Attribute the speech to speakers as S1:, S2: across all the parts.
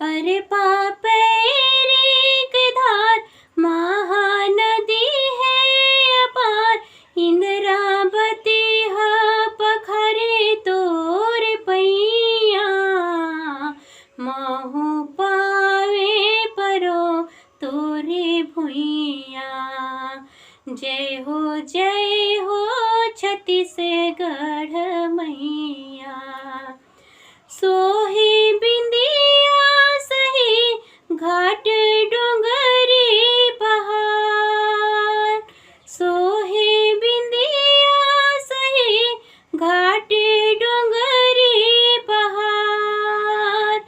S1: अरे पापेरी की धार महानदी है अपार, इंद्रावती ह पखारे तोर पैया। महु पावे परो तोरे भुइया। जय हो छत्तीसगढ़ मैया। सोहे बिंदिया सही घाट डूंगरी पहाड़, सोहे बिंदिया सही घाट डूंगरी पहाड़।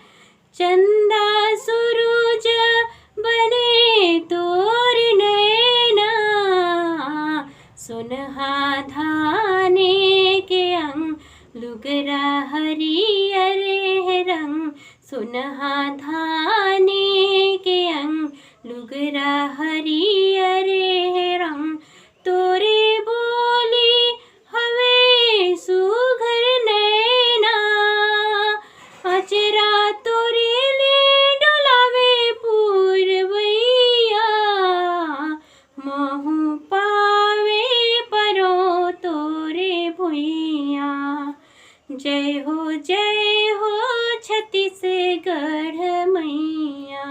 S1: चंदा सूरज बने तोर नैना, सुनहा धाने के अंग लुगरा हरियर रंग। सुनहा धाने के अंग लुगरा हरियर रंग। तोरे बोली हवे सुघर नैना, अचरा तोरे ले डोलावे पूरवैया। महु पावे परो तोरे भुइया। जय हो छत्तीसगढ़ मैया।